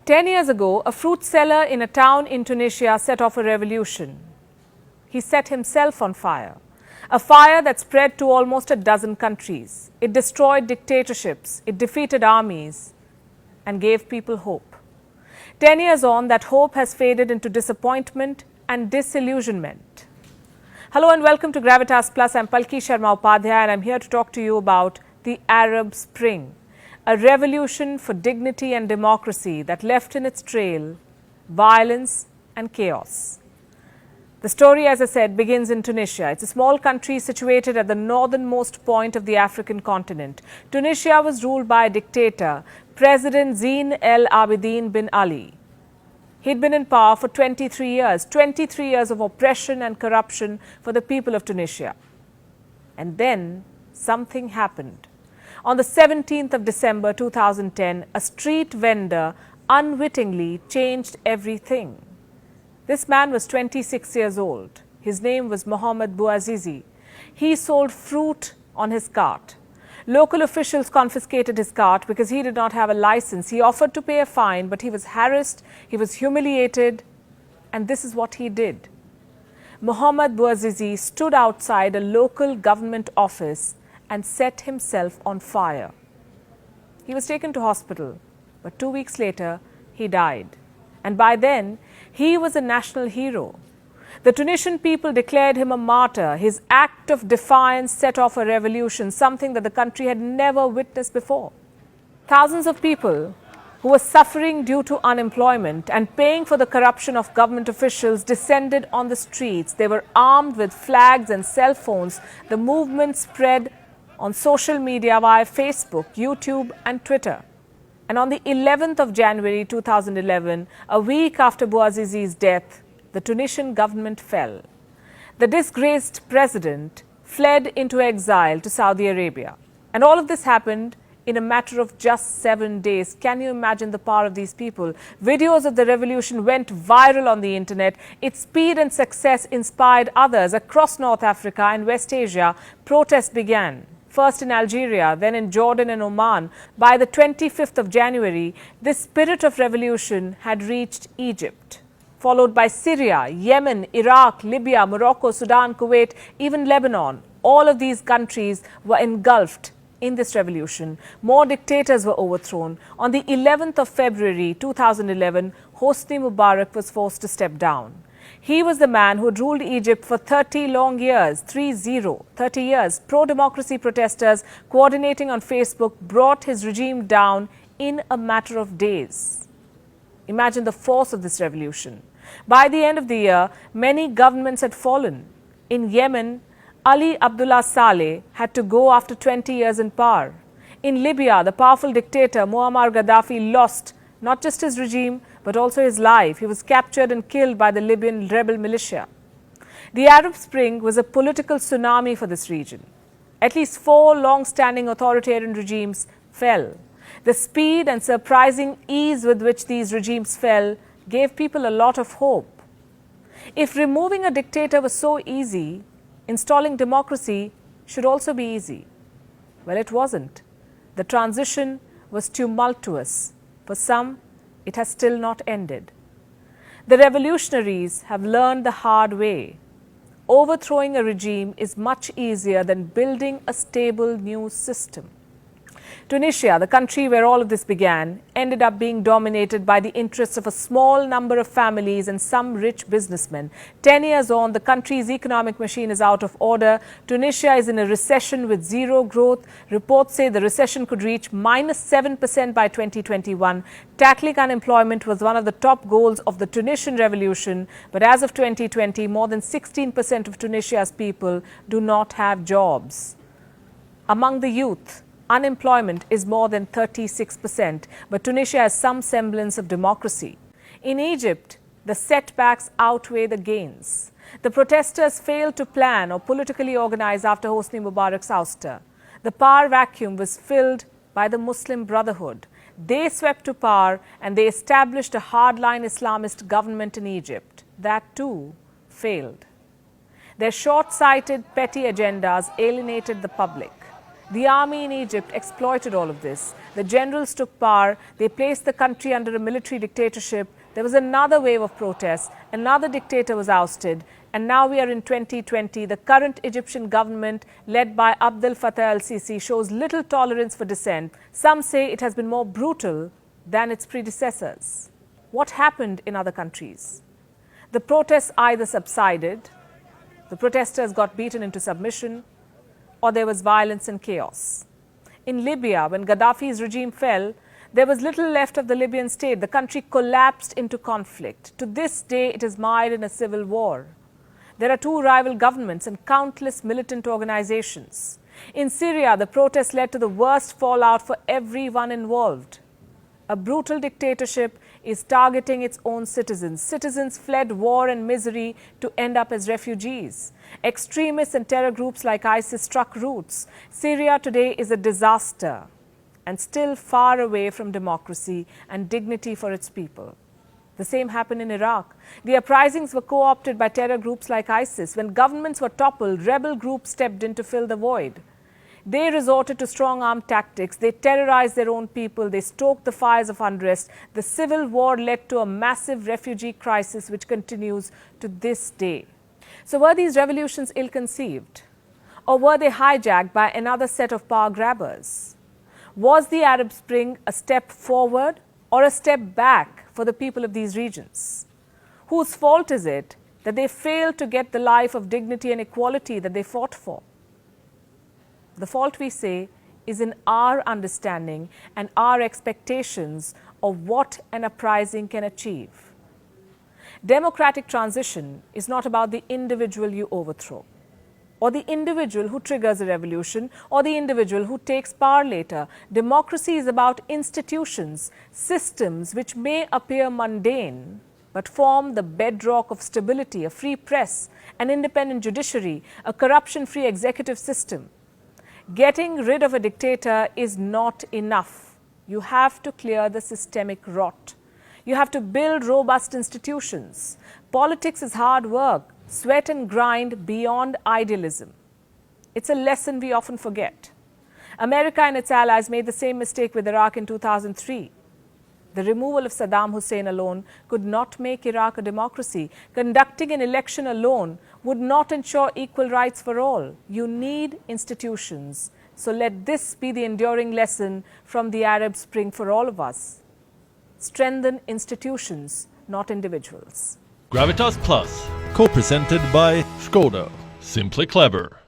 10 years ago, a fruit seller in a town in Tunisia set off a revolution. He set himself on fire, a fire that spread to almost a dozen countries. It destroyed dictatorships, it defeated armies, and gave people hope. 10 years on, that hope has faded into disappointment and disillusionment. Hello and welcome to Gravitas Plus. I'm Palki Sharma Upadhyay and I'm here to talk to you about the Arab Spring, a revolution for dignity and democracy that left in its trail violence and chaos. The story, as I said, begins in Tunisia. It's a small country situated at the northernmost point of the African continent. Tunisia was ruled by a dictator, President Zine El Abidine bin Ali. He'd been in power for 23 years of oppression and corruption for the people of Tunisia. And then something happened. On the 17th of December 2010, a street vendor unwittingly changed everything. This man was 26 years old. His name was Mohamed Bouazizi. He sold fruit on his cart. Local officials confiscated his cart because he did not have a license. He offered to pay a fine, but he was harassed, he was humiliated, and this is what he did. Mohamed Bouazizi stood outside a local government office and set himself on fire. He was taken to hospital, but 2 weeks later, he died. And by then, he was a national hero. The Tunisian people declared him a martyr. His act of defiance set off a revolution, something that the country had never witnessed before. Thousands of people who were suffering due to unemployment and paying for the corruption of government officials descended on the streets. They were armed with flags and cell phones. The movement spread on social media via Facebook, YouTube and Twitter. And on the 11th of January 2011, a week after Bouazizi's death, the Tunisian government fell. The disgraced president fled into exile to Saudi Arabia. And all of this happened in a matter of just 7 days. Can you imagine the power of these people? Videos of the revolution went viral on the internet. Its speed and success inspired others across North Africa and West Asia. Protests began. First in Algeria, then in Jordan and Oman. By the 25th of January, this spirit of revolution had reached Egypt, followed by Syria, Yemen, Iraq, Libya, Morocco, Sudan, Kuwait, even Lebanon. All of these countries were engulfed in this revolution. More dictators were overthrown. On the 11th of February 2011, Hosni Mubarak was forced to step down. He was the man who had ruled Egypt for 30 long years, 30 years. Pro-democracy protesters coordinating on Facebook brought his regime down in a matter of days. Imagine the force of this revolution. By the end of the year, many governments had fallen. In Yemen, Ali Abdullah Saleh had to go after 20 years in power. In Libya, the powerful dictator Muammar Gaddafi lost not just his regime, but also his life. He was captured and killed by the Libyan rebel militia. The Arab Spring was a political tsunami for this region. At least 4 long-standing authoritarian regimes fell. The speed and surprising ease with which these regimes fell gave people a lot of hope. If removing a dictator was so easy, installing democracy should also be easy. Well, it wasn't. The transition was tumultuous. For some, it has still not ended. The revolutionaries have learned the hard way. Overthrowing a regime is much easier than building a stable new system. Tunisia, the country where all of this began, ended up being dominated by the interests of a small number of families and some rich businessmen. 10 years on, the country's economic machine is out of order. Tunisia is in a recession with zero growth. Reports say the recession could reach -7% by 2021. Tackling unemployment was one of the top goals of the Tunisian revolution. But as of 2020, more than 16% of Tunisia's people do not have jobs. Among the youth, unemployment is more than 36%, but Tunisia has some semblance of democracy. In Egypt, the setbacks outweigh the gains. The protesters failed to plan or politically organize after Hosni Mubarak's ouster. The power vacuum was filled by the Muslim Brotherhood. They swept to power and they established a hardline Islamist government in Egypt. That too failed. Their short-sighted, petty agendas alienated the public. The army in Egypt exploited all of this. The generals took power. They placed the country under a military dictatorship. There was another wave of protests. Another dictator was ousted. And now we are in 2020. The current Egyptian government, led by Abdel Fattah al-Sisi, shows little tolerance for dissent. Some say it has been more brutal than its predecessors. What happened in other countries? The protests either subsided, the protesters got beaten into submission, or there was violence and chaos. In Libya, when Gaddafi's regime fell, there was little left of the Libyan state. The country collapsed into conflict. To this day, it is mired in a civil war. There are two rival governments and countless militant organizations. In Syria, the protests led to the worst fallout for everyone involved. A brutal dictatorship is targeting its own citizens. Citizens fled war and misery to end up as refugees. Extremists and terror groups like ISIS struck roots. Syria today is a disaster and still far away from democracy and dignity for its people. The same happened in Iraq. The uprisings were co-opted by terror groups like ISIS. When governments were toppled, rebel groups stepped in to fill the void. They resorted to strong-arm tactics. They terrorized their own people. They stoked the fires of unrest. The civil war led to a massive refugee crisis which continues to this day. So were these revolutions ill-conceived? Or were they hijacked by another set of power grabbers? Was the Arab Spring a step forward or a step back for the people of these regions? Whose fault is it that they failed to get the life of dignity and equality that they fought for? The fault, we say, is in our understanding and our expectations of what an uprising can achieve. Democratic transition is not about the individual you overthrow, or the individual who triggers a revolution, or the individual who takes power later. Democracy is about institutions, systems which may appear mundane, but form the bedrock of stability: a free press, an independent judiciary, a corruption-free executive system. Getting rid of a dictator is not enough. You have to clear the systemic rot. You have to build robust institutions. Politics is hard work, sweat and grind beyond idealism. It's a lesson we often forget. America and its allies made the same mistake with Iraq in 2003. The removal of Saddam Hussein alone could not make Iraq a democracy. Conducting an election alone would not ensure equal rights for all. You need institutions. So let this be the enduring lesson from the Arab Spring for all of us. Strengthen institutions, not individuals. Gravitas Plus, co-presented by Skoda. Simply clever.